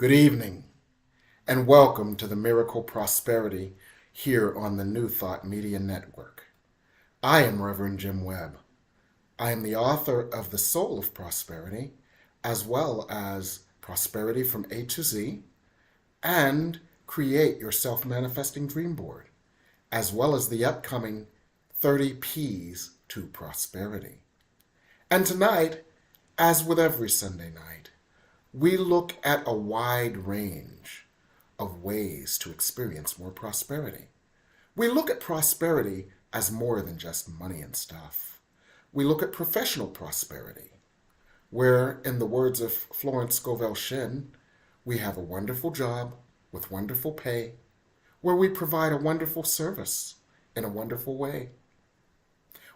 Good evening, and welcome to the Miracle Prosperity here on the New Thought Media Network. I am Reverend Jim Webb. I am the author of The Soul of Prosperity, as well as Prosperity from A to Z, and Create Your Self-Manifesting Dream Board, as well as the upcoming 30 P's to Prosperity. And tonight, as with every Sunday night, we look at a wide range of ways to experience more prosperity. We look at prosperity as more than just money and stuff. We look at professional prosperity, where, in the words of Florence Scovel Shinn, we have a wonderful job with wonderful pay, where we provide a wonderful service in a wonderful way.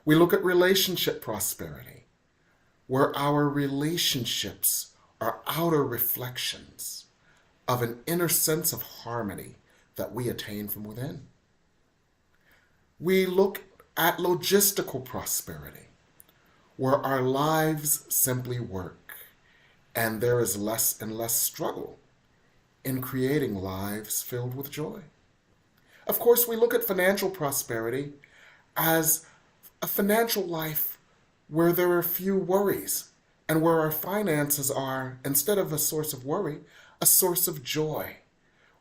We look at relationship prosperity, where our relationships are outer reflections of an inner sense of harmony that we attain from within. We look at logistical prosperity, where our lives simply work and there is less and less struggle in creating lives filled with joy. Of course, we look at financial prosperity as a financial life where there are few worries and where our finances are, instead of a source of worry, a source of joy,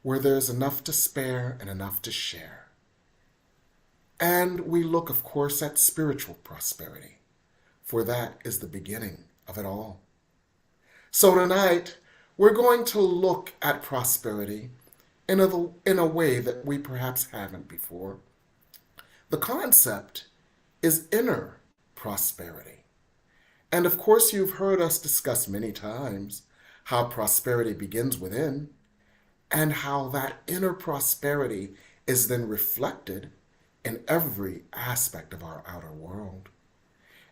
where there's enough to spare and enough to share. And we look, of course, at spiritual prosperity, for that is the beginning of it all. So tonight, we're going to look at prosperity in a way that we perhaps haven't before. The concept is inner prosperity. And of course, you've heard us discuss many times how prosperity begins within and how that inner prosperity is then reflected in every aspect of our outer world.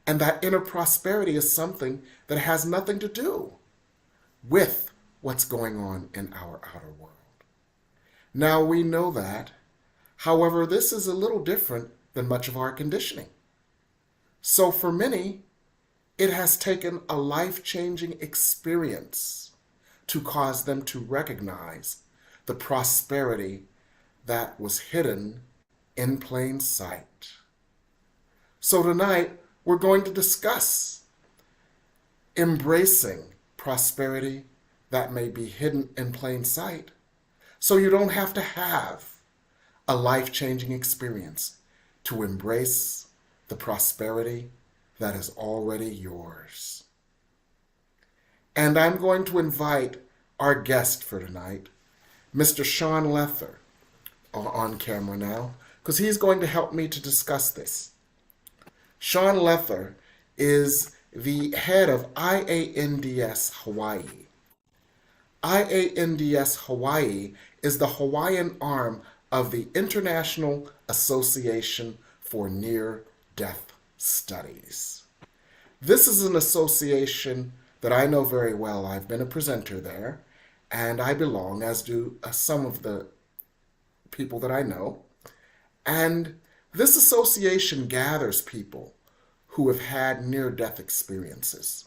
And that inner prosperity is something that has nothing to do with what's going on in our outer world. Now we know that. However, this is a little different than much of our conditioning. So for many, it has taken a life-changing experience to cause them to recognize the prosperity that was hidden in plain sight. So tonight, we're going to discuss embracing prosperity that may be hidden in plain sight, so you don't have to have a life-changing experience to embrace the prosperity that is already yours. And I'm going to invite our guest for tonight, Mr. Shaun Lether, on camera now, because he's going to help me to discuss this. Shaun Lether is the head of IANDS Hawaii. IANDS Hawaii is the Hawaiian arm of the International Association for Near-Death Studies. This is an association that I know very well. I've been a presenter there, and I belong, as do some of the people that I know. And this association gathers people who have had near-death experiences.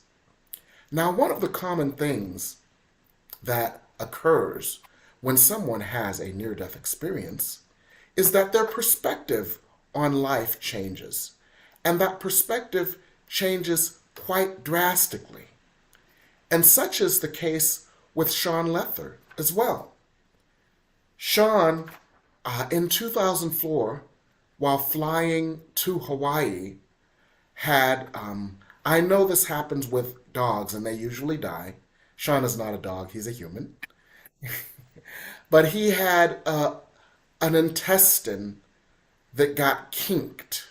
Now, one of the common things that occurs when someone has a near-death experience is that their perspective on life changes. And that perspective changes quite drastically. And such is the case with Shaun Lether as well. Shaun, in 2004, while flying to Hawaii, had, I know this happens with dogs and they usually die. Shaun is not a dog, he's a human. But he had an intestine that got kinked.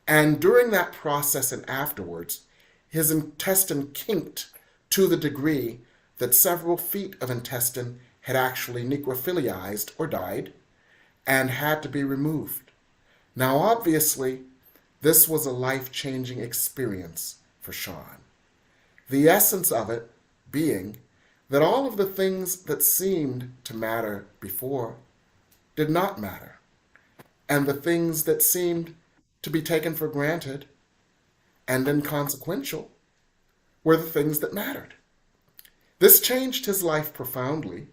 And during that process and afterwards, his intestine kinked to the degree that several feet of intestine had actually necrophiliized or died and had to be removed. Now, obviously, this was a life-changing experience for Shaun. The essence of it being that all of the things that seemed to matter before did not matter. And the things that seemed to be taken for granted and inconsequential were the things that mattered. This changed his life profoundly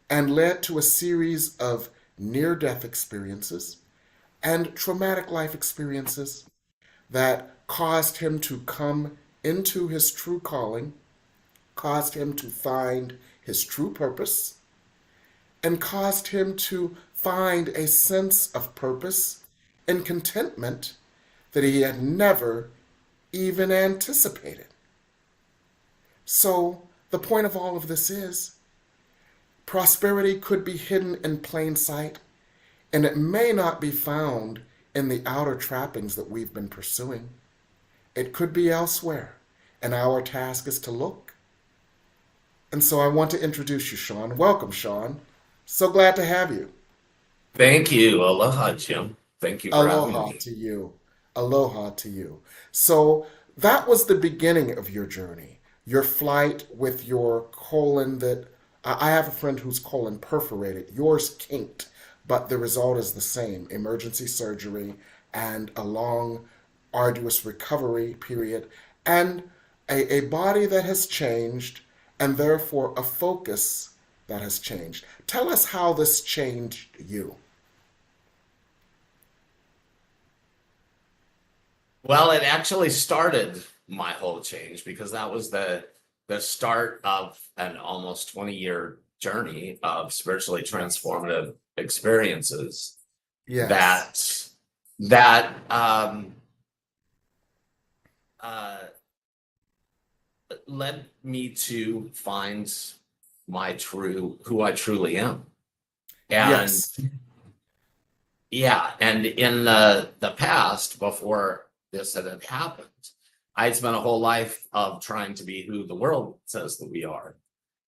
and led to a series of near death experiences and traumatic life experiences that caused him to come into his true calling, caused him to find his true purpose, and caused him to find a sense of purpose and contentment that he had never even anticipated. So, the point of all of this is prosperity could be hidden in plain sight, and it may not be found in the outer trappings that we've been pursuing. It could be elsewhere, and our task is to look. And so I want to introduce you, Shaun. Welcome, Shaun. So glad to have you. Thank you. Aloha, Jim. Thank you for having Aloha me. to you. Aloha to you. So that was the beginning of your journey, your flight with your colon that I have a friend whose colon perforated, yours kinked, but the result is the same emergency surgery and a long, arduous recovery period, and a body that has changed, and therefore a focus that has changed. Tell us how this changed you. Well, it actually started my whole change because that was the start of an almost 20-year journey of spiritually Yes. transformative experiences Yes. that that uh, led me to find my true who I truly am. And Yes. yeah, and in the past, before this had happened, I'd spent a whole life of trying to be who the world says that we are.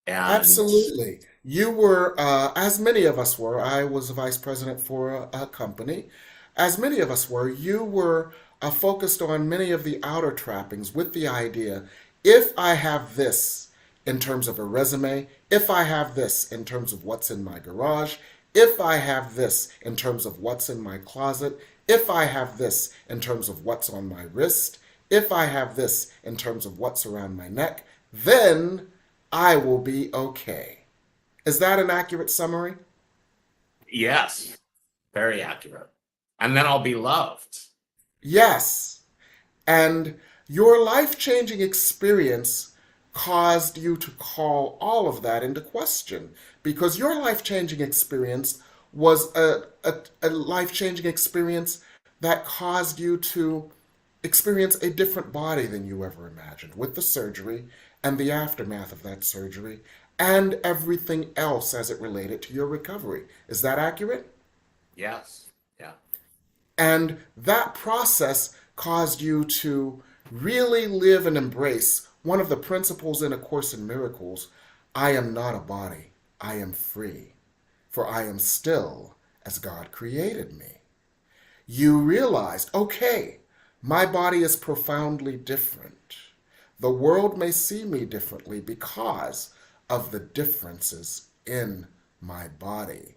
And Absolutely. You were, as many of us were, I was a vice president for a company. As many of us were, you were focused on many of the outer trappings with the idea if I have this in terms of a resume, if I have this in terms of what's in my garage, if I have this in terms of what's in my closet, if I have this in terms of what's on my wrist, if I have this in terms of what's around my neck, then I will be okay. Is that an accurate summary? yes, very accurate. And then I'll be loved. Yes. And your life changing experience caused you to call all of that into question because your life changing experience was a life changing experience that caused you to experience a different body than you ever imagined with the surgery and the aftermath of that surgery and everything else as it related to your recovery. Is that accurate? Yes. Yeah. And that process caused you to really live and embrace one of the principles in A Course in Miracles. I am not a body, I am free, for I am still as God created me. You realized, okay, my body is profoundly different. The world may see me differently because of the differences in my body.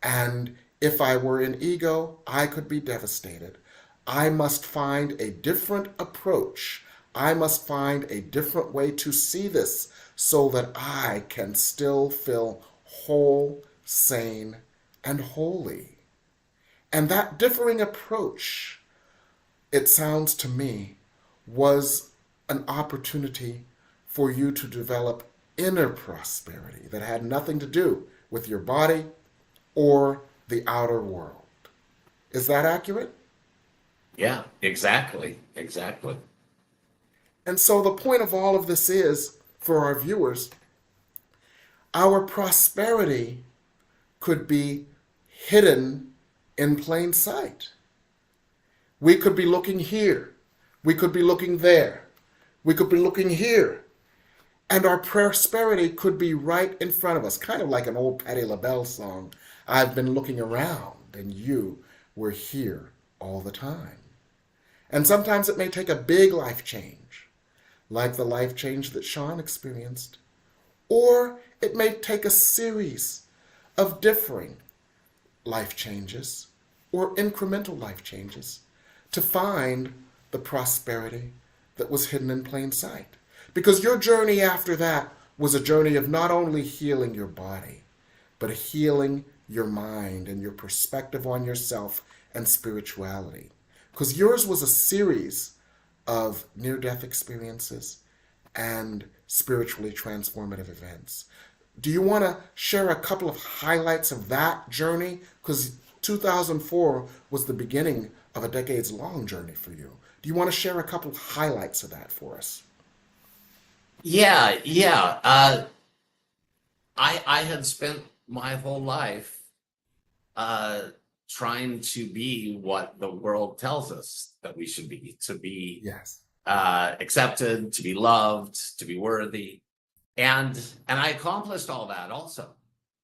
And if I were in ego, I could be devastated. I must find a different approach. I must find a different way to see this so that I can still feel whole, sane, and holy. And that differing approach, it sounds to me, was an opportunity for you to develop inner prosperity that had nothing to do with your body or the outer world. Is that accurate? Yeah, exactly. Exactly. And so the point of all of this is, for our viewers, our prosperity could be hidden in plain sight. We could be looking here. We could be looking there. We could be looking here. And our prosperity could be right in front of us, kind of like an old Patti LaBelle song. I've been looking around and you were here all the time. And sometimes it may take a big life change, like the life change that Shaun experienced. Or it may take a series of differing life changes or incremental life changes to find the prosperity that was hidden in plain sight. Because your journey after that was a journey of not only healing your body, but healing your mind and your perspective on yourself and spirituality. Because yours was a series of near death experiences and spiritually transformative events. Do you want to share a couple of highlights of that journey? Because 2004 was the beginning of a decades long journey for you. Do you want to share a couple of highlights of that for us? Yeah, yeah. I had spent my whole life uh, trying to be what the world tells us that we should be, to be Yes. accepted, to be loved, to be worthy. And I accomplished all that also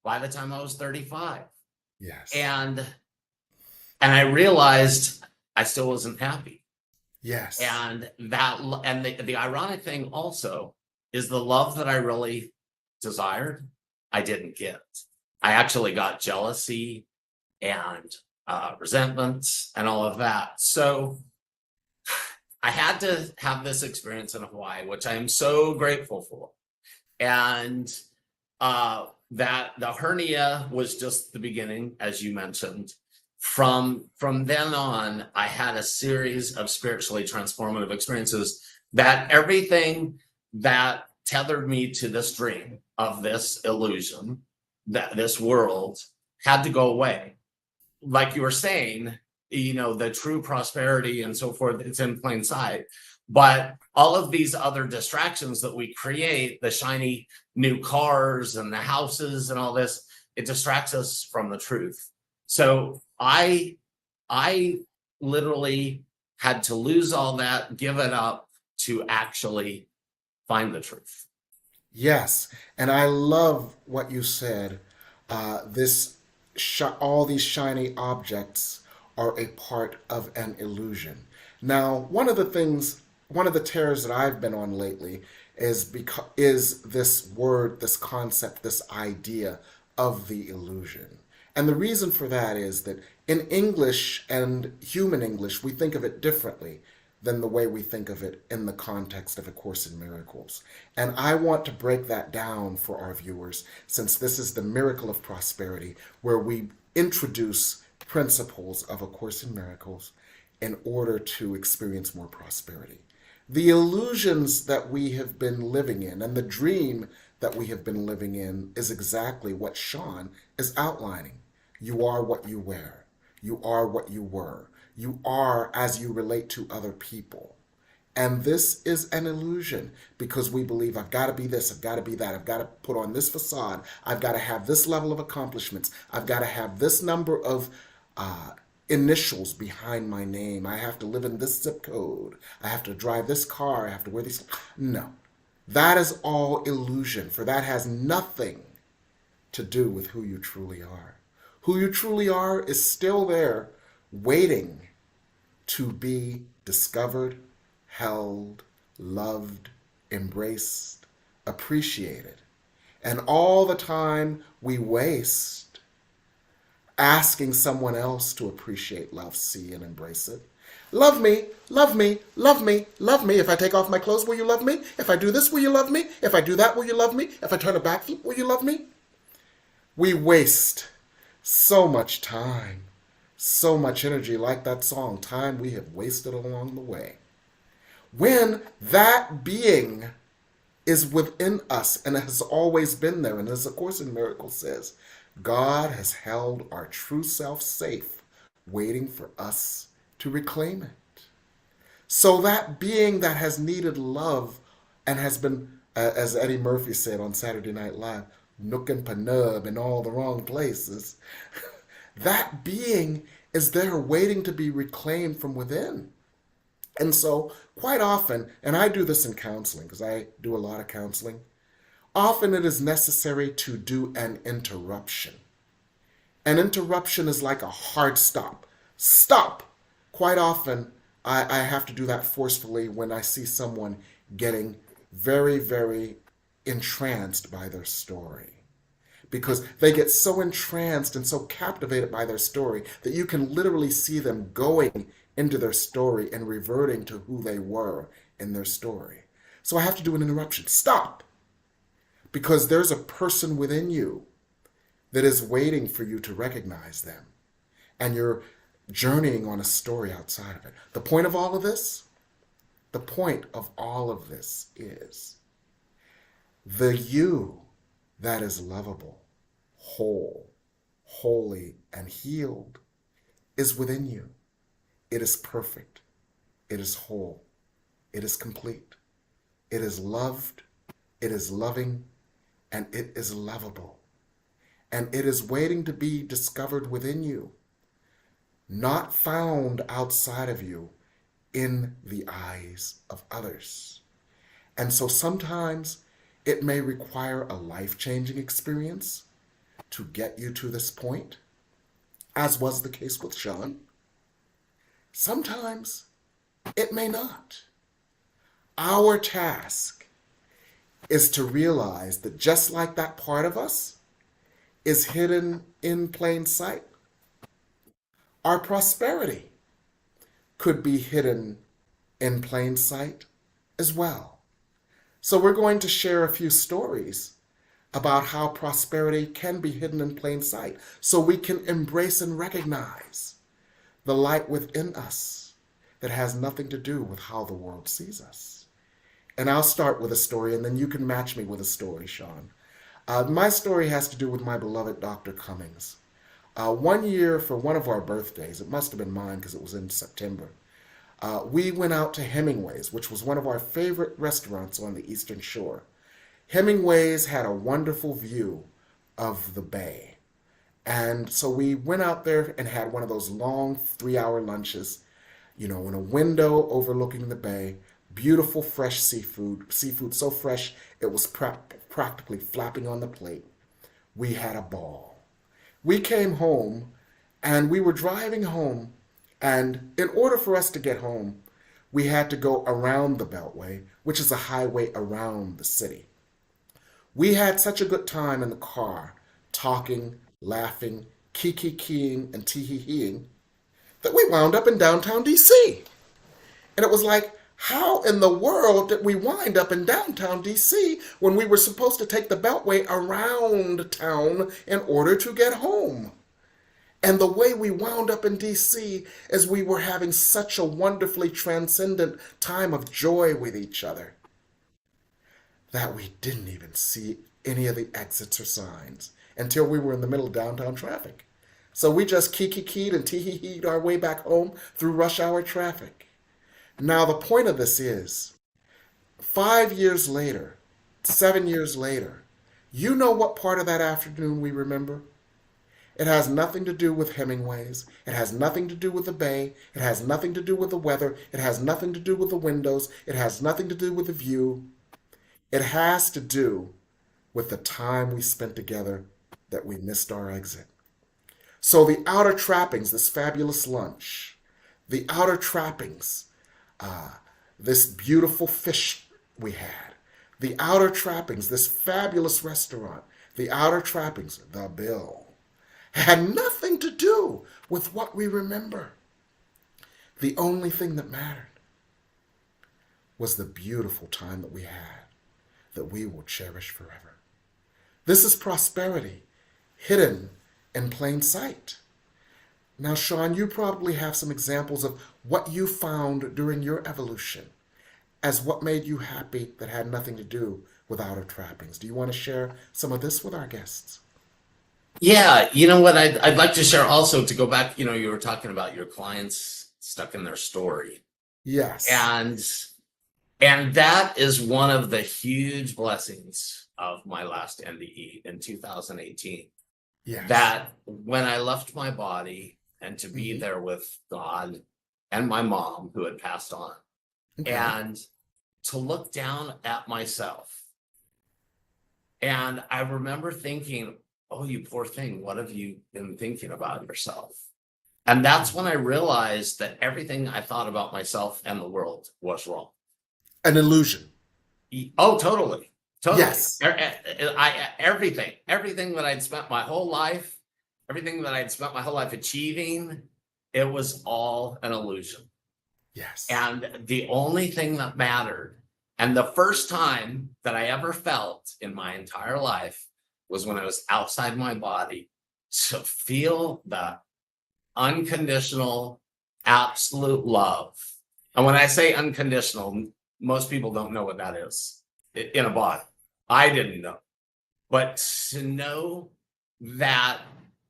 by the time I was 35. Yes. And I realized I still wasn't happy. Yes. And the ironic thing also is the love that I really desired, I didn't get. I actually got jealousy and resentment and all of that. So I had to have this experience in Hawaii, which I am so grateful for. And that the hernia was just the beginning, as you mentioned. From then on, I had a series of spiritually transformative experiences that everything that tethered me to this dream of this illusion, that this world had to go away. Like you were saying, the true prosperity and so forth, it's in plain sight. But all of these other distractions that we create, the shiny new cars and the houses and all this, it distracts us from the truth. So I literally had to lose all that, give it up to actually find the truth. Yes, and I love what you said. This all these shiny objects are a part of an illusion. Now, one of the tears that I've been on lately is this word, this concept, this idea of the illusion. And the reason for that is that in English and human English, we think of it differently than the way we think of it in the context of A Course in Miracles. And I want to break that down for our viewers, since this is the miracle of prosperity, where we introduce principles of A Course in Miracles in order to experience more prosperity. The illusions that we have been living in and the dream that we have been living in is exactly what Shaun is outlining. You are what you wear. You are what you were. You are as you relate to other people. And this is an illusion because we believe I've got to be this, I've got to be that, I've got to put on this facade, I've got to have this level of accomplishments, I've got to have this number of initials behind my name, I have to live in this zip code, I have to drive this car, I have to wear these. No, that is all illusion, for that has nothing to do with who you truly are. Who you truly are is still there waiting to be discovered, held, loved, embraced, appreciated. And all the time we waste asking someone else to appreciate, love, see, and embrace it. Love me, love me, love me, love me. If I take off my clothes, will you love me? If I do this, will you love me? If I do that, will you love me? If I turn a backflip, will you love me? We waste so much time, so much energy, like that song, time we have wasted along the way. When that being is within us and has always been there, and as A Course in Miracles says, God has held our true self safe, waiting for us to reclaim it. So that being that has needed love and has been, as Eddie Murphy said on Saturday Night Live, nook and panub in all the wrong places, that being is there waiting to be reclaimed from within. And so, quite often, and I do this in counseling because I do a lot of counseling, often it is necessary to do an interruption. An interruption is like a hard stop. Stop! Quite often, I have to do that forcefully when I see someone getting very, very entranced by their story. Because they get so entranced and so captivated by their story that you can literally see them going into their story and reverting to who they were in their story. So I have to do an interruption. Stop! because there's a person within you that is waiting for you to recognize them. And you're journeying on a story outside of it. The point of all of this, the point of all of this is the you that is lovable, whole, holy, and healed is within you. It is perfect. It is whole. It is complete. It is loved. It is loving. And it is lovable. And it is waiting to be discovered within you, not found outside of you in the eyes of others. And so sometimes it may require a life-changing experience to get you to this point, as was the case with Shaun. Sometimes it may not. Our task is to realize that just like that part of us is hidden in plain sight, our prosperity could be hidden in plain sight as well. So we're going to share a few stories about how prosperity can be hidden in plain sight so we can embrace and recognize the light within us that has nothing to do with how the world sees us. And I'll start with a story, and then you can match me with a story, Shaun. My story has to do with my beloved Dr. Cummings. One year for one of our birthdays, it must have been mine because it was in September, we went out to Hemingway's, which was one of our favorite restaurants on the Eastern Shore. Hemingway's had a wonderful view of the bay. And so we went out there and had one of those long 3-hour lunches, in a window overlooking the bay. Beautiful fresh seafood so fresh it was practically flapping on the plate. We had a ball. We came home and we were driving home, and in order for us to get home, we had to go around the Beltway, which is a highway around the city. We had such a good time in the car, talking, laughing, kiki-keying, and tee-hee-heeing, that we wound up in downtown DC. And it was like, how in the world did we wind up in downtown DC when we were supposed to take the Beltway around town in order to get home? And the way we wound up in DC is we were having such a wonderfully transcendent time of joy with each other that we didn't even see any of the exits or signs until we were in the middle of downtown traffic. So we just kiki-keyed and tee-hee-heed our way back home through rush hour traffic. Now, the point of this is, 5 years later, 7 years later, you know what part of that afternoon we remember? It has nothing to do with Hemingway's. It has nothing to do with the bay. It has nothing to do with the weather. It has nothing to do with the windows. It has nothing to do with the view. It has to do with the time we spent together that we missed our exit. So the outer trappings, this fabulous lunch, the outer trappings, this beautiful fish we had, the outer trappings, this fabulous restaurant, the outer trappings, the bill, had nothing to do with what we remember. The only thing that mattered was the beautiful time that we had, that we will cherish forever. This is prosperity, hidden in plain sight. Now, Shaun, you probably have some examples of what you found during your evolution as what made you happy that had nothing to do with outer trappings. Do you want to share some of this with our guests? Yeah, you know what? I'd like to share also, to go back, you were talking about your clients stuck in their story. Yes. And that is one of the huge blessings of my last NDE in 2018. Yes. That when I left my body and to be there with God and my mom who had passed on, Okay. and to look down at myself. And I remember thinking, oh, you poor thing, what have you been thinking about yourself? And that's when I realized that everything I thought about myself and the world was wrong. An illusion. Oh, totally. Yes. Everything that I'd spent my whole life, achieving, it was all an illusion. Yes. And the only thing that mattered And the first time that I ever felt in my entire life was when I was outside my body to feel the unconditional, absolute love. And when I say unconditional, most people don't know what that is in a body. I didn't know. But to know that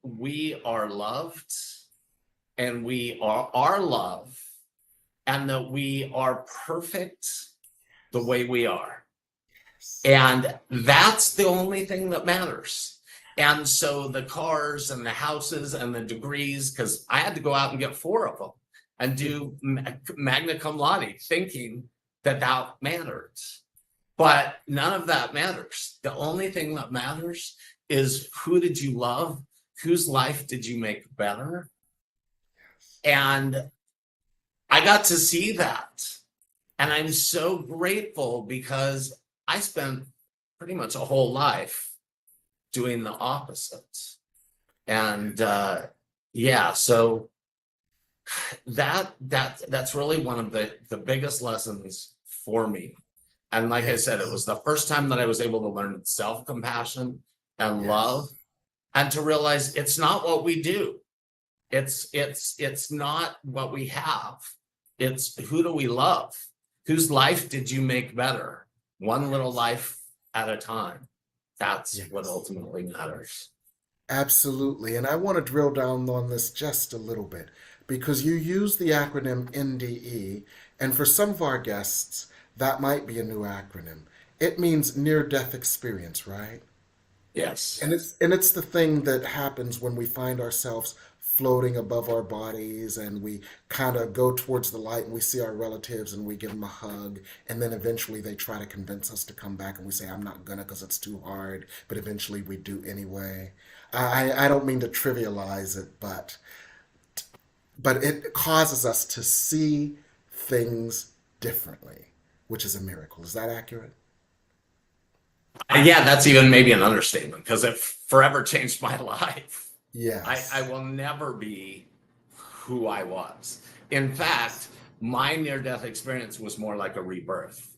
we are loved and we are our love and that we are perfect the way we are. And that's the only thing that matters. And so the cars and the houses and the degrees, because I had to go out and get 4 of them and do magna cum laude, thinking that that mattered. But none of that matters. The only thing that matters is who did you love? Whose life did you make better? And I got to see that. And I'm so grateful because I spent pretty much a whole life doing the opposite. And yeah, so that's really one of the biggest lessons for me. And like I said, it was the first time that I was able to learn self-compassion and love, and to realize it's not what we do. It's not what we have. It's who do we love? Whose life did you make better? One little life at a time. That's what ultimately matters. Absolutely. And I want to drill down on this just a little bit because you use the acronym NDE, and for some of our guests, that might be a new acronym. It means near death experience, right? Yes. And it's the thing that happens when we find ourselves floating above our bodies and we kind of go towards the light and we see our relatives and we give them a hug, and then eventually they try to convince us to come back and we say I'm not gonna because it's too hard, but eventually we do anyway. I don't mean to trivialize it, but it causes us to see things differently, which is a miracle. Is that accurate? Yeah, that's even maybe an understatement because it forever changed my life. I Yes. will never be who I was. In fact, my near death experience was more like a rebirth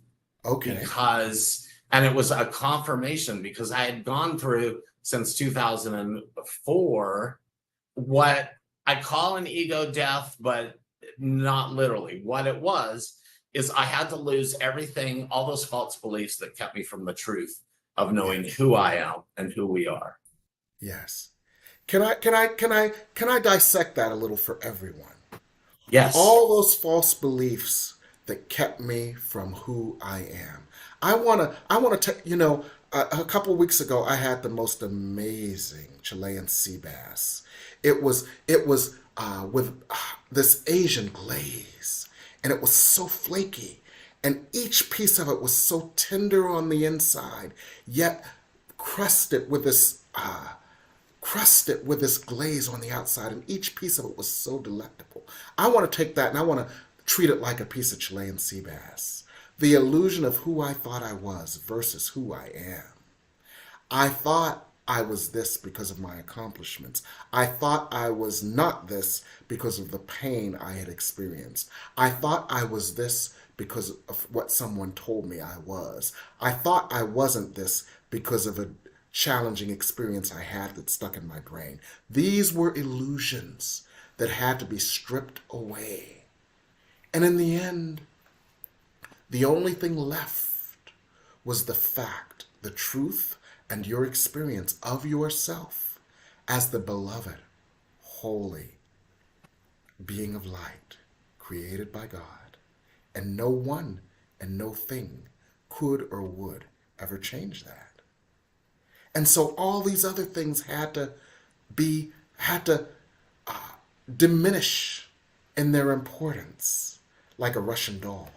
Okay. because, and it was a confirmation because I had gone through since 2004 what I call an ego death, but not literally. What it was is I had to lose everything, all those false beliefs that kept me from the truth of knowing Yes. who I am and who we are. Yes. Can I dissect that a little for everyone? Yes. All those false beliefs that kept me from who I am. A couple of weeks ago I had the most amazing Chilean sea bass. It was with this Asian glaze, and it was so flaky, and each piece of it was so tender on the inside, yet crusted with this glaze on the outside, and each piece of it was so delectable. I want to take that and I want to treat it like a piece of Chilean sea bass. The illusion of who I thought I was versus who I am. I thought I was this because of my accomplishments. I thought I was not this because of the pain I had experienced. I thought I was this because of what someone told me I was. I thought I wasn't this because of a challenging experience I had that stuck in my brain. These were illusions that had to be stripped away. And in the end, the only thing left was the fact, the truth, and your experience of yourself as the beloved, holy being of light, created by God. And no one and no thing could or would ever change that. And so all these other things had to diminish in their importance like a Russian doll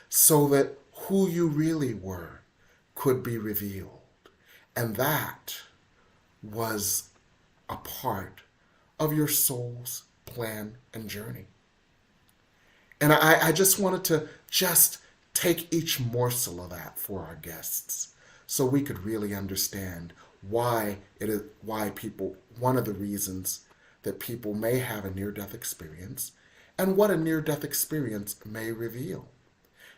so that who you really were could be revealed. And that was a part of your soul's plan and journey. And I just wanted to just take each morsel of that for our guests so we could really understand why people, one of the reasons that people may have a near death experience and what a near death experience may reveal.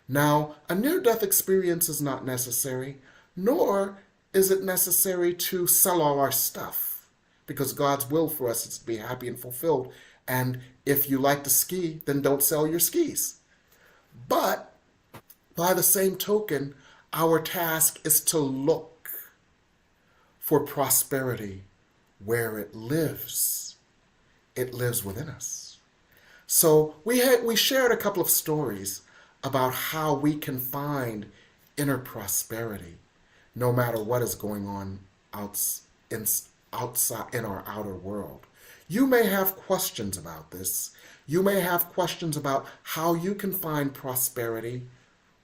Now, a near death experience is not necessary, nor is it necessary to sell all our stuff, because God's will for us is to be happy and fulfilled. And if you like to ski, then don't sell your skis. But by the same token, our task is to look for prosperity where it lives. It lives within us. So we shared a couple of stories about how we can find inner prosperity no matter what is going on in, outside in our outer world. You may have questions about this. You may have questions about how you can find prosperity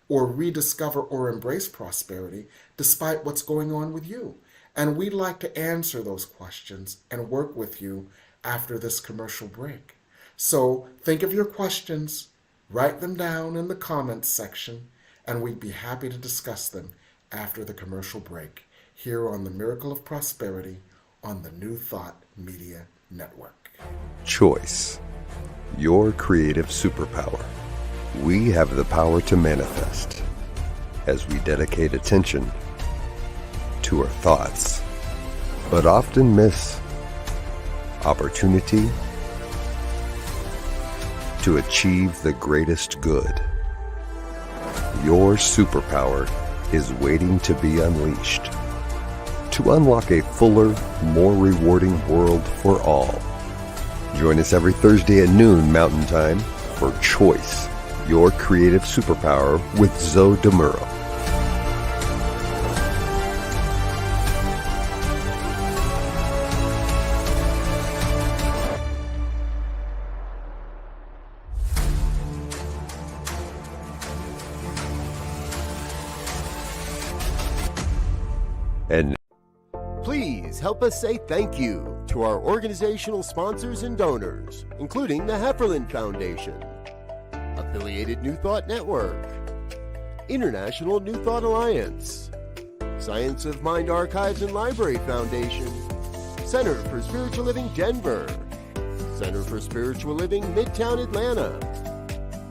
or rediscover or embrace prosperity despite what's going on with you. And we'd like to answer those questions and work with you after this commercial break. So think of your questions, write them down in the comments section, and we'd be happy to discuss them after the commercial break here on the Miracle of Prosperity on the New Thought Media Network. Choice, your creative superpower. We have the power to manifest as we dedicate attention to our thoughts, but often miss opportunity to achieve the greatest good. Your superpower is waiting to be unleashed to unlock a fuller, more rewarding world for all. Join us every Thursday at noon Mountain Time for Choice, your creative superpower with Zoe DeMuro. And please help us say thank you to our organizational sponsors and donors, including the Hefferland Foundation, Affiliated New Thought Network, International New Thought Alliance, Science of Mind Archives and Library Foundation, Center for Spiritual Living Denver, Center for Spiritual Living Midtown Atlanta,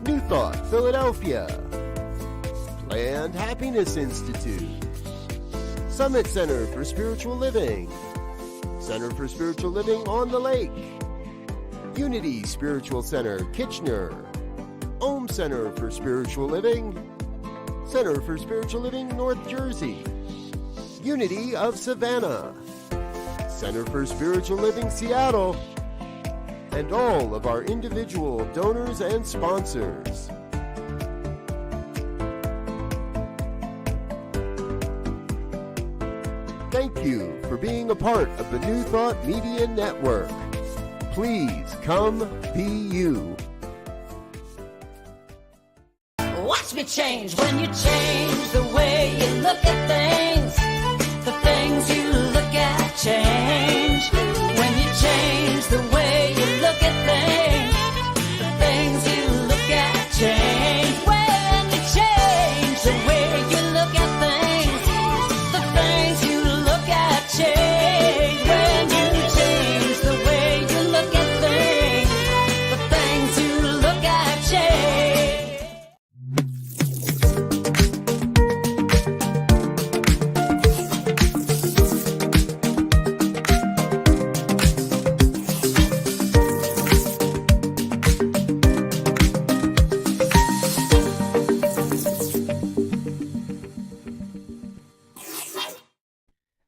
New Thought Philadelphia, Planned Happiness Institute, Summit Center for Spiritual Living, Center for Spiritual Living on the Lake, Unity Spiritual Center Kitchener, Om Center for Spiritual Living, Center for Spiritual Living North Jersey, Unity of Savannah, Center for Spiritual Living Seattle, and all of our individual donors and sponsors. Thank you for being a part of the New Thought Media Network. Please come be you. Watch me change when you change the way you look at things. The things you look at change. When you change the way you look at things, the things you look at change. When you change the way you look at things, the things you look at change. When you change the way you look at things, the things you look at change.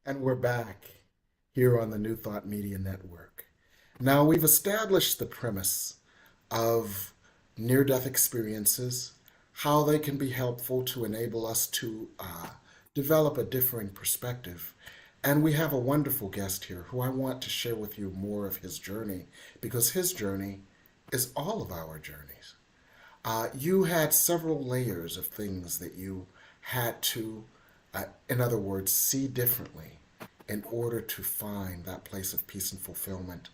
And we're back here on the New Thought Media Network. Now, we've established the premise of near-death experiences, how they can be helpful to enable us to develop a differing perspective. And we have a wonderful guest here who I want to share with you more of his journey, because his journey is all of our journeys. You had several layers of things that you had to, in other words, see differently in order to find that place of peace and fulfillment.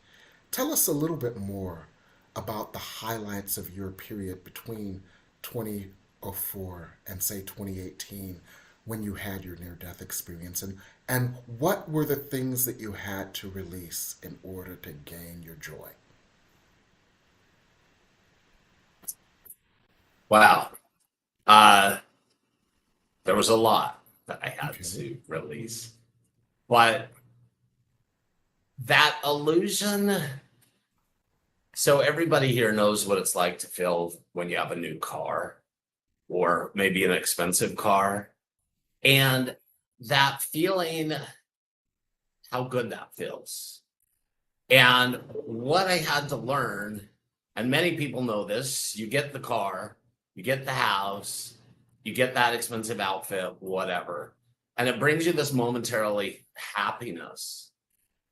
Tell us a little bit more about the highlights of your period between 2004 and say 2018 when you had your near-death experience, and what were the things that you had to release in order to gain your joy? Wow. Uh, there was a lot that I had Okay. to release, but that illusion. So everybody here knows what it's like to feel when you have a new car or maybe an expensive car, and that feeling, how good that feels. And what I had to learn, and many people know this, you get the car, you get the house, you get that expensive outfit, whatever, and it brings you this momentarily happiness.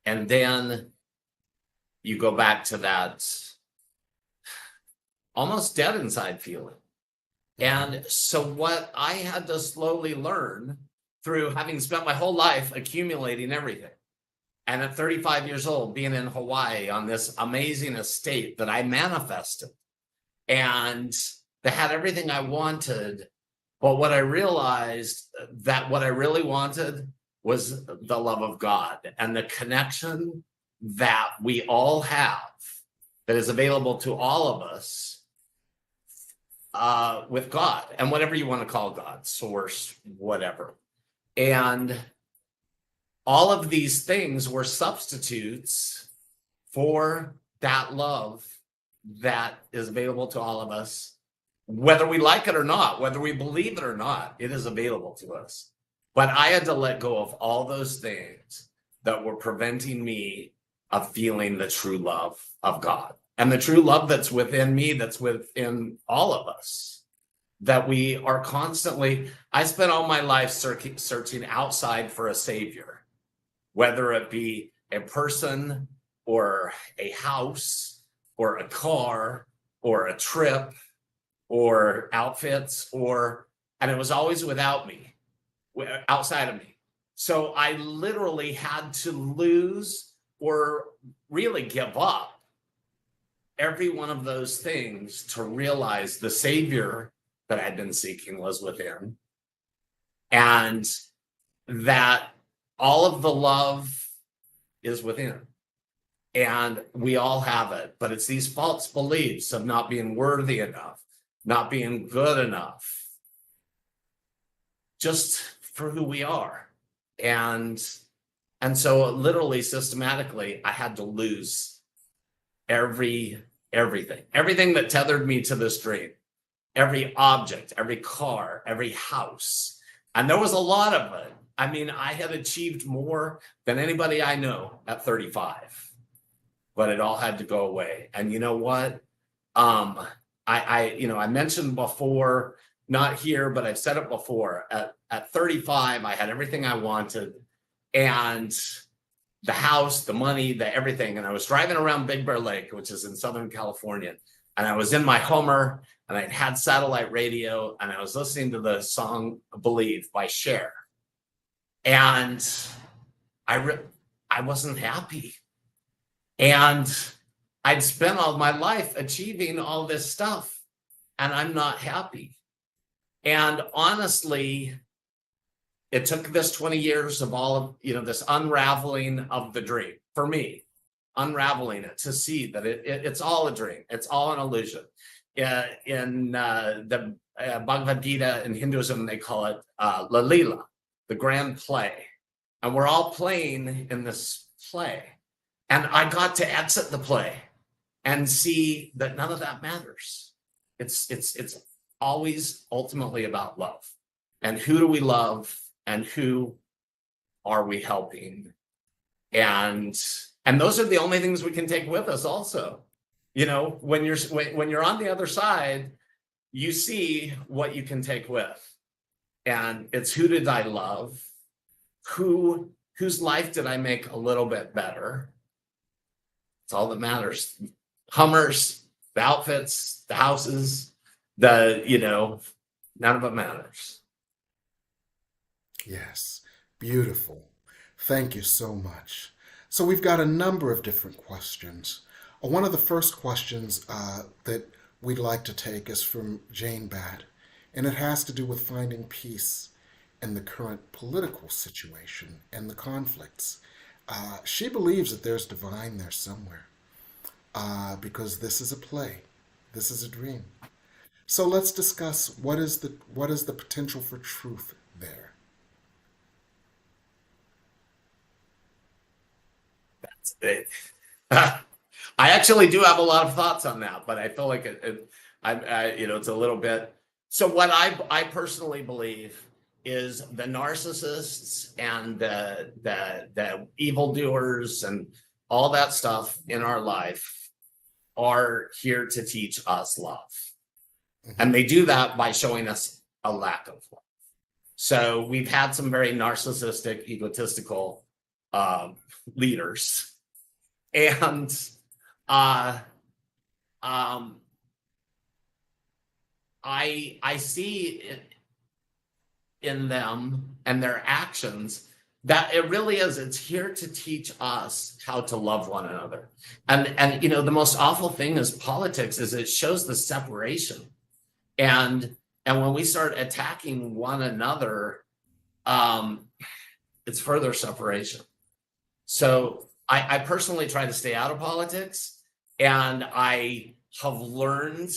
And then you go back to that almost dead inside feeling. And so what I had to slowly learn through having spent my whole life accumulating everything, and at 35 years old, being in Hawaii on this amazing estate that I manifested, and that had everything I wanted. But what I realized, that what I really wanted was the love of God and the connection that we all have, that is available to all of us, with God, and whatever you want to call God, source, whatever. And all of these things were substitutes for that love that is available to all of us, whether we like it or not, whether we believe it or not, it is available to us. But I had to let go of all those things that were preventing me of feeling the true love of God and the true love that's within me, that's within all of us, that we are constantly. I spent all my life searching outside for a savior, whether it be a person or a house or a car or a trip or outfits, and it was always without me, outside of me. So I literally had to lose or really give up every one of those things to realize the savior that I'd been seeking was within, and that all of the love is within, and we all have it. But it's these false beliefs of not being worthy enough, not being good enough, just for who we are. And so literally, systematically, I had to lose everything that tethered me to this dream, every object, every car, every house. And there was a lot of it. I mean, I had achieved more than anybody I know at 35, but it all had to go away. And you know what? I mentioned before, not here, but I've said it before. At 35, I had everything I wanted, and the house, the money, the everything. And I was driving around Big Bear Lake, which is in Southern California. And I was in my Hummer, and I'd had satellite radio, and I was listening to the song Believe by Cher. And I wasn't happy. And I'd spent all my life achieving all this stuff, and I'm not happy. And honestly, it took this 20 years of all of, this unraveling of the dream for me, unraveling it to see that it's all a dream. It's all an illusion. In the Bhagavad Gita in Hinduism, they call it Lalila, the grand play. And we're all playing in this play. And I got to exit the play and see that none of that matters. It's always ultimately about love. And who do we love, and who are we helping? And those are the only things we can take with us also. When you're on the other side, you see what you can take with. And it's, who did I love? Whose life did I make a little bit better? It's all that matters. Hummers, the outfits, the houses, none of it matters. Yes, beautiful. Thank you so much. So we've got a number of different questions. One of the first questions that we'd like to take is from Jane Bad, and it has to do with finding peace in the current political situation and the conflicts. She believes that there's divine there somewhere, because this is a play. This is a dream. So let's discuss what is the potential for truth there. I actually do have a lot of thoughts on that, but I feel like it's a little bit. So what I personally believe is the narcissists and the evildoers and all that stuff in our life are here to teach us love. And they do that by showing us a lack of love. So we've had some very narcissistic, egotistical leaders. And I see it in them and their actions that it really is. It's here to teach us how to love one another. And the most awful thing is politics is it shows the separation. And when we start attacking one another, it's further separation. So I personally try to stay out of politics, and I have learned,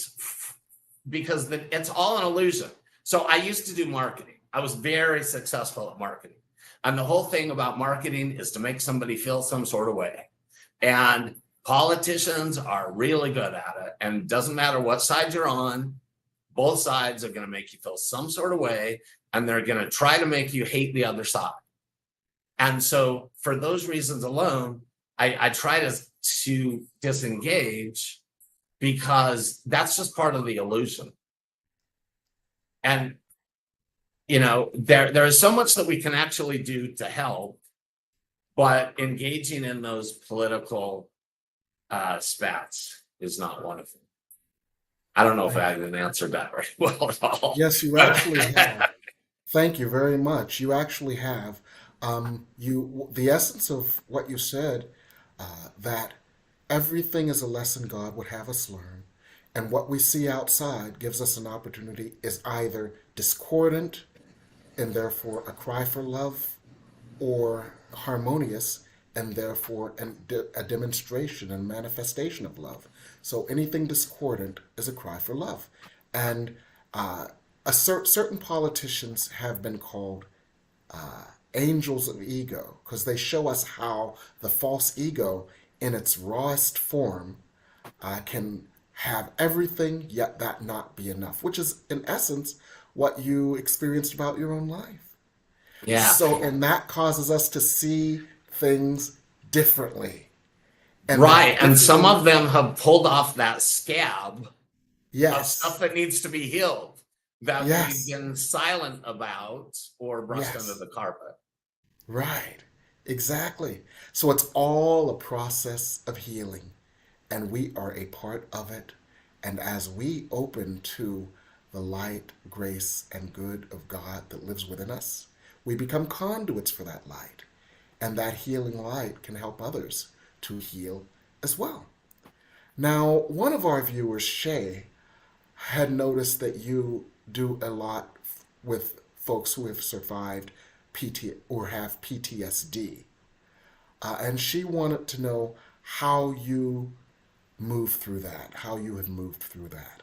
because it's all an illusion. So I used to do marketing. I was very successful at marketing. And the whole thing about marketing is to make somebody feel some sort of way. And politicians are really good at it. And it doesn't matter what side you're on, both sides are going to make you feel some sort of way, and they're going to try to make you hate the other side. And so for those reasons alone, I try to disengage, because that's just part of the illusion. And, there is so much that we can actually do to help, but engaging in those political spats is not one of them. I don't know if I even answered that very well at all. Yes, you actually have. Thank you very much. You actually have. The essence of what you said, that everything is a lesson God would have us learn, and what we see outside gives us an opportunity, is either discordant and therefore a cry for love, or harmonious and therefore a demonstration and manifestation of love. So anything discordant is a cry for love. And certain politicians have been called angels of ego, because they show us how the false ego in its rawest form can have everything, yet that not be enough, which is in essence what you experienced about your own life. Yeah. So, and that causes us to see things differently. And right. And some of them have pulled off that scab of yes, stuff that needs to be healed, that yes, we've been silent about or brushed yes, under the carpet. right, exactly. So it's all a process of healing, and we are a part of it. And as we open to the light, grace, and good of God that lives within us, we become conduits for that light. And that healing light can help others to heal as well. Now, one of our viewers, Shay, had noticed that you do a lot with folks who have survived or have PTSD. And she wanted to know how you move through that, how you have moved through that.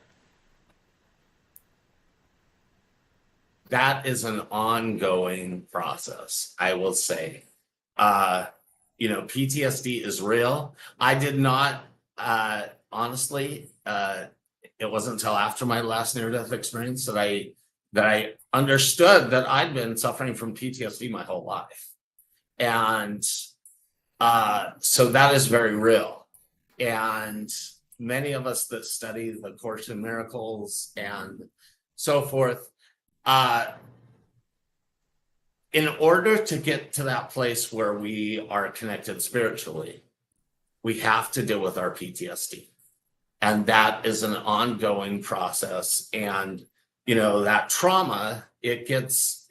That is an ongoing process, I will say. PTSD is real. I did not, honestly, it wasn't until after my last near-death experience that I understood that I'd been suffering from PTSD my whole life. And so that is very real. And many of us that study the Course in Miracles and so forth, in order to get to that place where we are connected spiritually, we have to deal with our PTSD. And that is an ongoing process. And, that trauma, it gets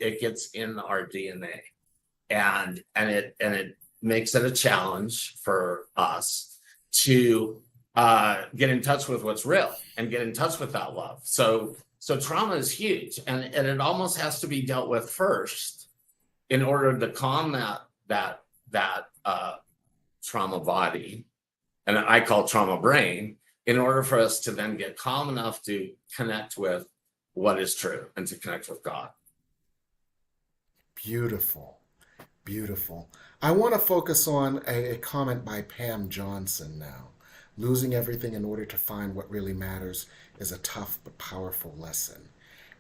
in our DNA, and it makes it a challenge for us to get in touch with what's real and get in touch with that love. So trauma is huge, and it almost has to be dealt with first in order to calm that trauma body, and I call trauma brain, in order for us to then get calm enough to connect with what is true and to connect with God. Beautiful. Beautiful. I want to focus on a comment by Pam Johnson now. Losing everything in order to find what really matters is a tough but powerful lesson.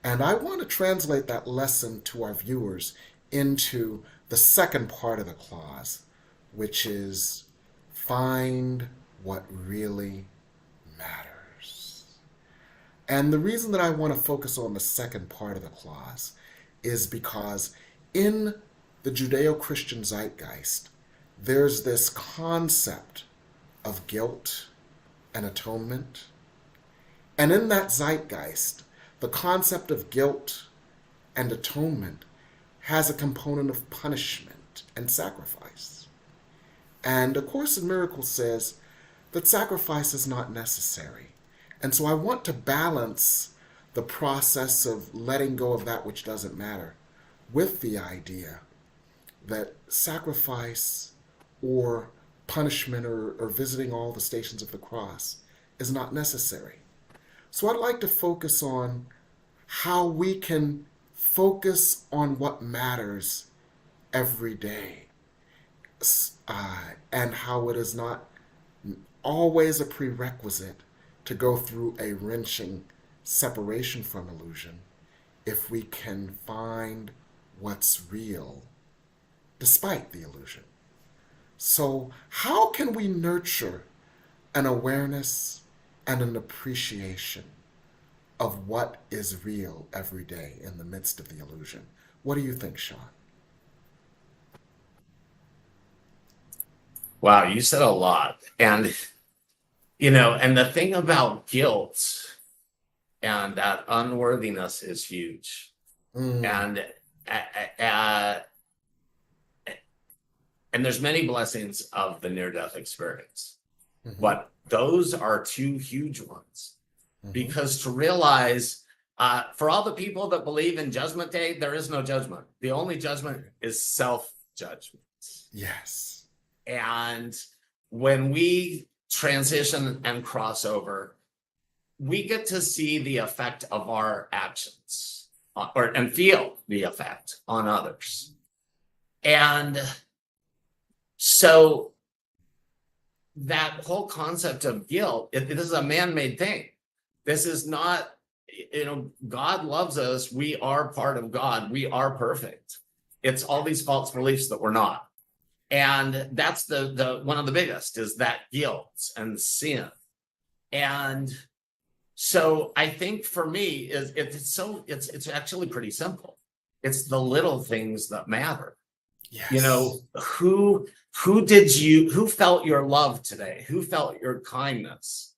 And I want to translate that lesson to our viewers into the second part of the clause, which is find what really matters. And the reason that I want to focus on the second part of the clause is because in the Judeo-Christian zeitgeist, there's this concept of guilt and atonement. And in that zeitgeist, the concept of guilt and atonement has a component of punishment and sacrifice. And A Course in Miracles says that sacrifice is not necessary. And so I want to balance the process of letting go of that which doesn't matter with the idea that sacrifice or punishment or visiting all the stations of the cross is not necessary. So I'd like to focus on how we can focus on what matters every day, and how it is not always a prerequisite to go through a wrenching separation from illusion if we can find what's real despite the illusion. So how can we nurture an awareness and an appreciation of what is real every day in the midst of the illusion? What do you think, Shaun? Wow, you said a lot. And, and the thing about guilt and that unworthiness is huge. And there's many blessings of the near-death experience, but those are two huge ones. Because to realize, for all the people that believe in Judgment Day, there is no judgment. The only judgment is self-judgment. Yes. And when we transition and cross over, we get to see the effect of our actions, and feel the effect on others. And so that whole concept of guilt, it is a man-made thing. This is not, God loves us. We are part of God. We are perfect. It's all these false beliefs that we're not. And that's the one of the biggest, is that guilt and sin. And so I think for me, it's actually pretty simple. It's the little things that matter. Yes. Who felt your love today? Who felt your kindness?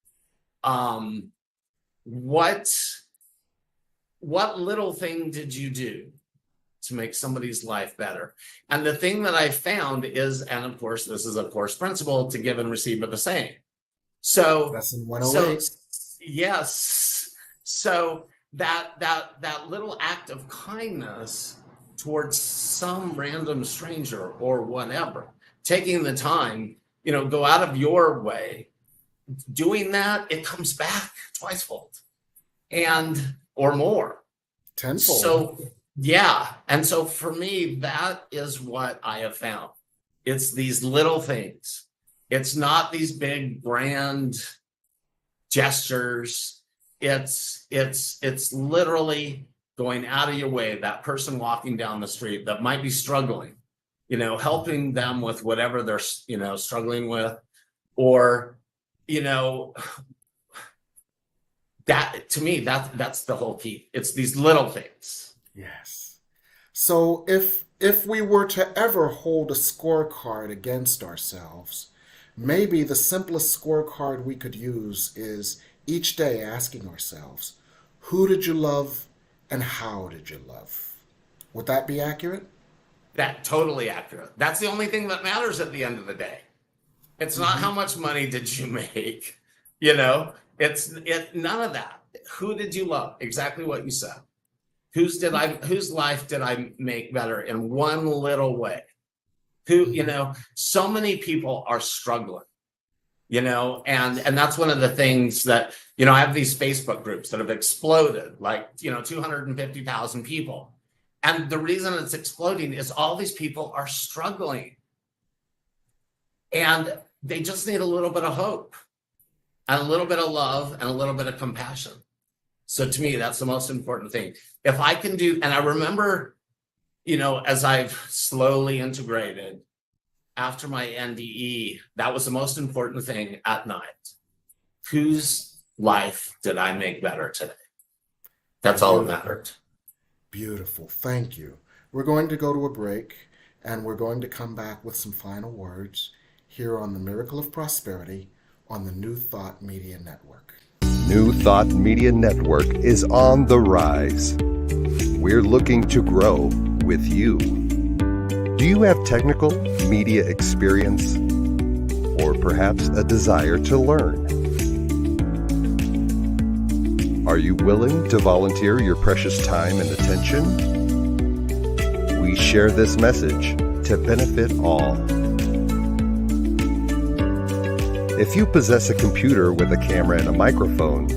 What little thing did you do to make somebody's life better? And the thing that I found is, and of course, this is a course principle, to give and receive are the same. So Lesson 108. Yes. So that little act of kindness towards some random stranger or whatever, taking the time, go out of your way, doing that, it comes back twicefold or more. Tenfold. So yeah. And so for me, that is what I have found. It's these little things. It's not these big grand gestures. It's literally going out of your way, that person walking down the street that might be struggling, helping them with whatever they're, struggling with, or, that to me, that's the whole key. It's these little things. Yes. So if we were to ever hold a scorecard against ourselves, maybe the simplest scorecard we could use is each day asking ourselves, who did you love and how did you love? Would that be accurate? That's totally accurate. That's the only thing that matters at the end of the day. It's not how much money did you make, it's none of that. Who did you love? Exactly what you said. Whose life did I make better in one little way? So many people are struggling. and that's one of the things that, I have these Facebook groups that have exploded, like, 250,000 people. And the reason it's exploding is all these people are struggling and they just need a little bit of hope and a little bit of love and a little bit of compassion. So to me, that's the most important thing. If I can do, and I remember, as I've slowly integrated after my NDE, that was the most important thing at night. Whose life did I make better today? That's all that mattered. Beautiful. Thank you. We're going to go to a break, and we're going to come back with some final words here on the Miracle of Prosperity on the New Thought Media Network. New Thought Media Network is on the rise. We're looking to grow with you. Do you have technical media experience or perhaps a desire to learn? Are you willing to volunteer your precious time and attention? We share this message to benefit all. If you possess a computer with a camera and a microphone,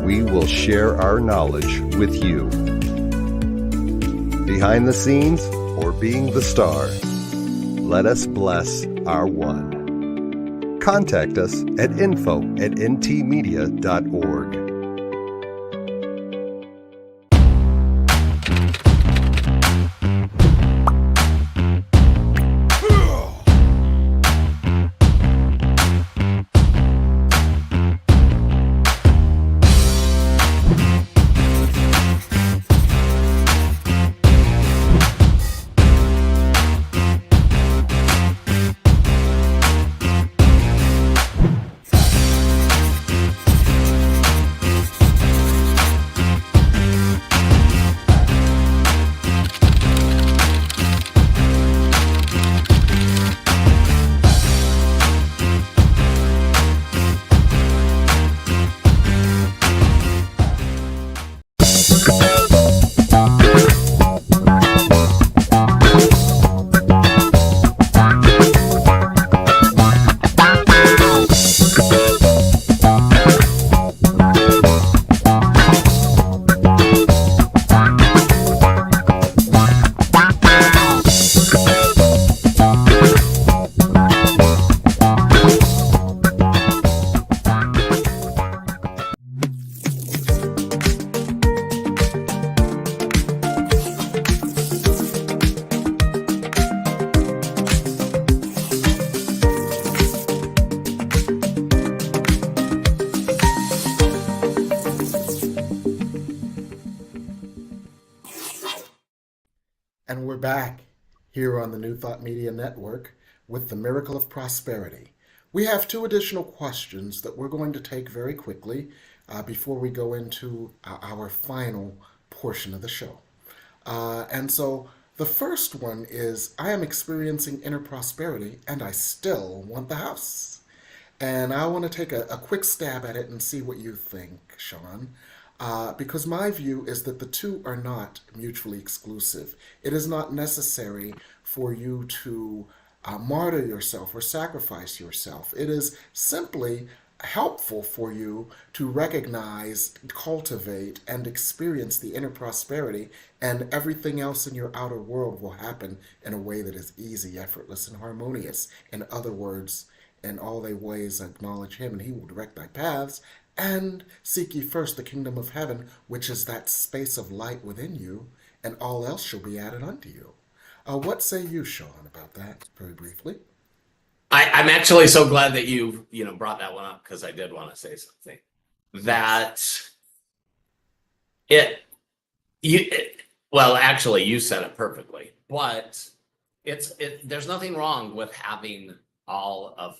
we will share our knowledge with you. Behind the scenes or being the star, let us bless our one. Contact us at info@ntmedia.org. And we're back here on the New Thought Media Network with the Miracle of Prosperity. We have two additional questions that we're going to take very quickly before we go into our final portion of the show. And so the first one is, I am experiencing inner prosperity and I still want the house. And I want to take a quick stab at it and see what you think, Shaun. Because my view is that the two are not mutually exclusive. It is not necessary for you to martyr yourself or sacrifice yourself. It is simply helpful for you to recognize, cultivate, and experience the inner prosperity, and everything else in your outer world will happen in a way that is easy, effortless, and harmonious. In other words, in all thy ways acknowledge him, and he will direct thy paths. And seek ye first the kingdom of heaven, which is that space of light within you, and all else shall be added unto you. What say you, Shaun, about that, very briefly? I'm actually so glad that you brought that one up, because I did want to say something. That well, actually, you said it perfectly. But there's nothing wrong with having all of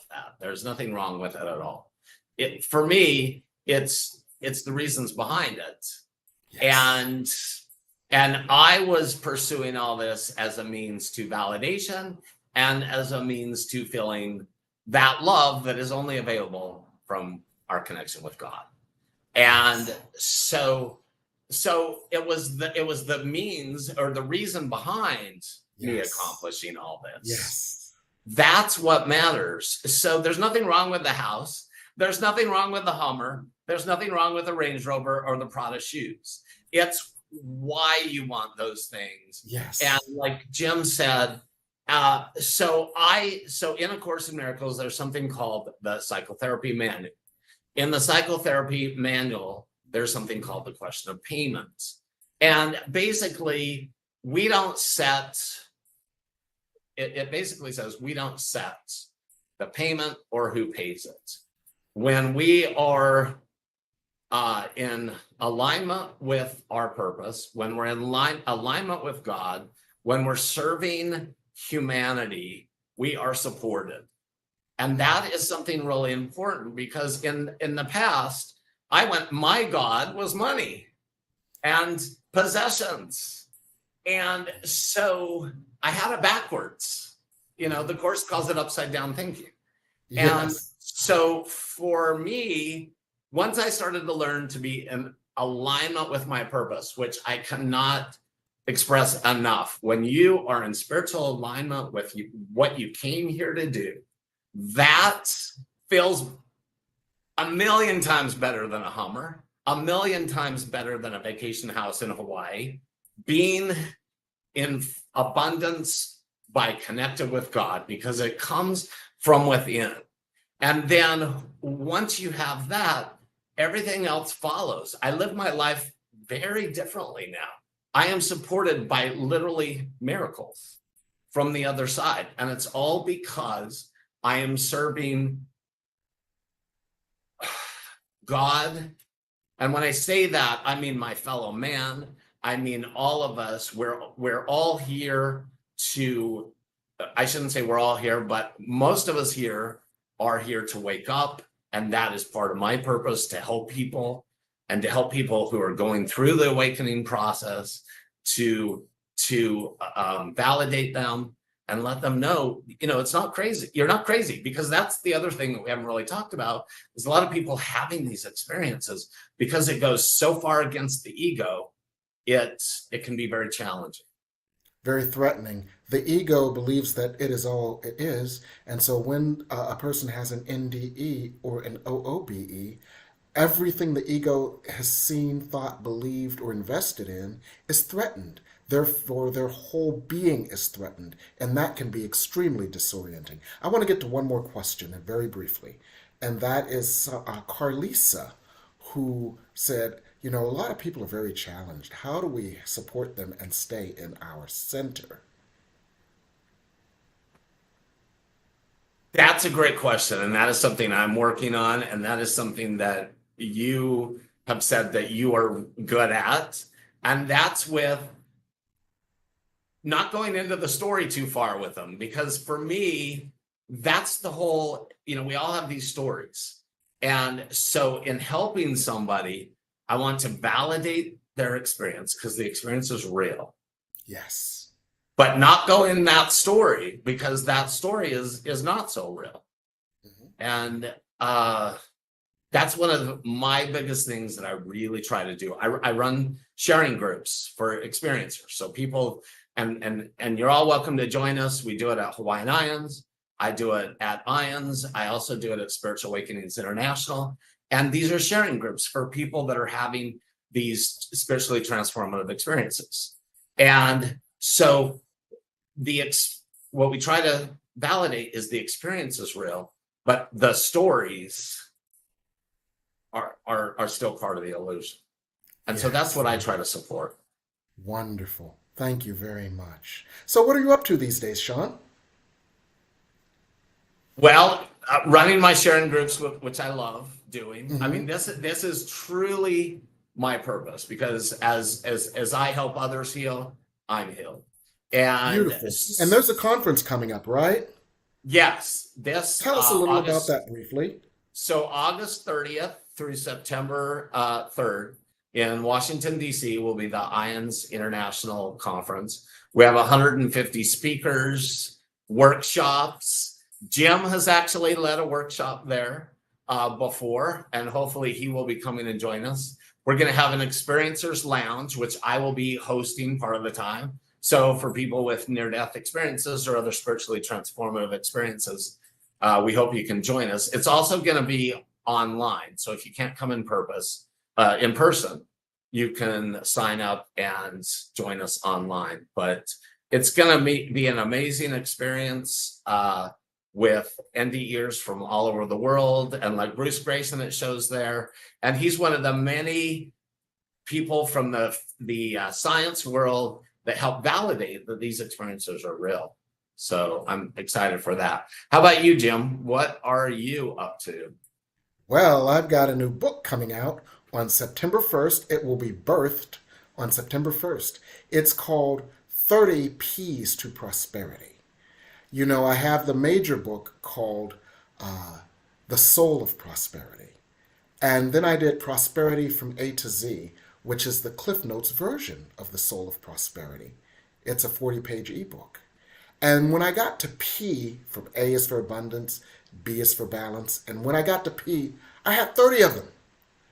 that. There's nothing wrong with it at all. For me, it's the reasons behind it. Yes. And I was pursuing all this as a means to validation and as a means to feeling that love that is only available from our connection with God. And so it was the means or the reason behind me accomplishing all this. Yes. That's what matters. So there's nothing wrong with the house. There's nothing wrong with the Hummer. There's nothing wrong with the Range Rover or the Prada shoes. It's why you want those things. Yes. And like Jim said, so in A Course in Miracles, there's something called the psychotherapy manual. In the psychotherapy manual, there's something called the question of payment. And basically, we don't set, it basically says we don't set the payment or who pays it. When we are in alignment with our purpose, when we're in alignment with God, when we're serving humanity, we are supported. And that is something really important, because in the past, my God was money and possessions. And so I had it backwards. You know, the Course calls it upside down thinking. Yes. And so for me, once I started to learn to be in alignment with my purpose, which I cannot express enough, when you are in spiritual alignment with what you came here to do, that feels a million times better than a Hummer, a million times better than a vacation house in Hawaii. Being in abundance by connected with God, because it comes from within. And then once you have that, everything else follows. I live my life very differently now. I am supported by literally miracles from the other side. And it's all because I am serving God. And when I say that, I mean my fellow man. I mean all of us. We're all here to, I shouldn't say we're all here, but most of us here are here to wake up. And that is part of my purpose, to help people, and to help people who are going through the awakening process, to validate them and let them know, you know, it's not crazy. You're not crazy, because that's the other thing that we haven't really talked about, is a lot of people having these experiences, because it goes so far against the ego, it can be very challenging. Very threatening. The ego believes that it is all it is. And so when a person has an NDE or an OOBE, everything the ego has seen, thought, believed, or invested in is threatened. Therefore, their whole being is threatened. And that can be extremely disorienting. I want to get to one more question very briefly. And that is Carlisa, who said, you know, a lot of people are very challenged. How do we support them and stay in our center? That's a great question. And that is something I'm working on. And that is something that you have said that you are good at. And that's with not going into the story too far with them. Because for me, that's the whole, you know, we all have these stories. And so in helping somebody, I want to validate their experience, because the experience is real. Yes. But not go in that story, because that story is not so real. Mm-hmm. And that's one of my biggest things that I really try to do. I run sharing groups for experiencers. So people, and you're all welcome to join us. We do it at Hawaiian Ions. I do it at Ions. I also do it at Spiritual Awakenings International. And these are sharing groups for people that are having these spiritually transformative experiences. And so what we try to validate is the experience is real, but the stories are still part of the illusion. And so that's what I try to support. Wonderful. Thank you very much. So what are you up to these days, Shaun? Well, running my sharing groups, which I love doing. Mm-hmm. I mean, this is truly my purpose, because as I help others heal, I'm healed. And beautiful. And there's a conference coming up, right? Yes. Tell us a little about that briefly. So August 30th through September 3rd in Washington, D.C. will be the IONS International Conference. We have 150 speakers, workshops. Jim has actually led a workshop there before, and hopefully he will be coming and join us. We're going to have an experiencers lounge, which I will be hosting part of the time. So for people with near-death experiences or other spiritually transformative experiences, we hope you can join us. It's also going to be online. So if you can't come in person, you can sign up and join us online. But it's going to be an amazing experience with NDEers from all over the world. And like Bruce Grayson, it shows there. And he's one of the many people from the science world that help validate that these experiences are real. So I'm excited for that. How about you, Jim? What are you up to? Well, I've got a new book coming out on September 1st. It will be birthed on September 1st. It's called 30 P's to Prosperity. You know, I have the major book called The Soul of Prosperity. And then I did Prosperity from A to Z, which is the Cliff Notes version of The Soul of Prosperity. It's a 40-page ebook. And when I got to P, from A is for abundance, B is for balance, and when I got to P, I had 30 of them.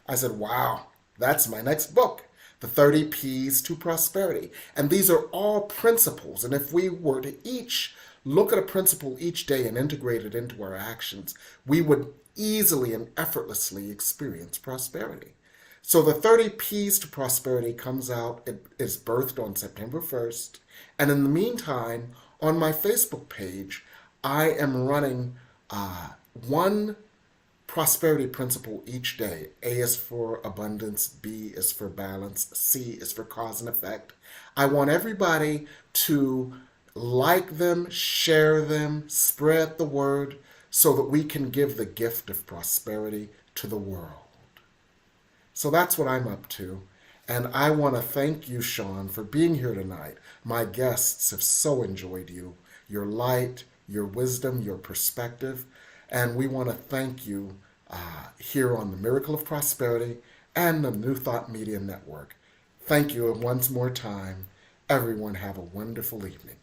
I said, wow, that's my next book, The 30 P's to Prosperity. And these are all principles. And if we were to each look at a principle each day and integrate it into our actions, we would easily and effortlessly experience prosperity. So the 30 P's to Prosperity comes out, it is birthed on September 1st. And in the meantime, on my Facebook page, I am running one prosperity principle each day. A is for abundance, B is for balance, C is for cause and effect. I want everybody to like them, share them, spread the word so that we can give the gift of prosperity to the world. So that's what I'm up to. And I want to thank you, Shaun, for being here tonight. My guests have so enjoyed you, your light, your wisdom, your perspective. And we want to thank you here on the Miracle of Prosperity and the New Thought Media Network. Thank you once more time. Everyone have a wonderful evening.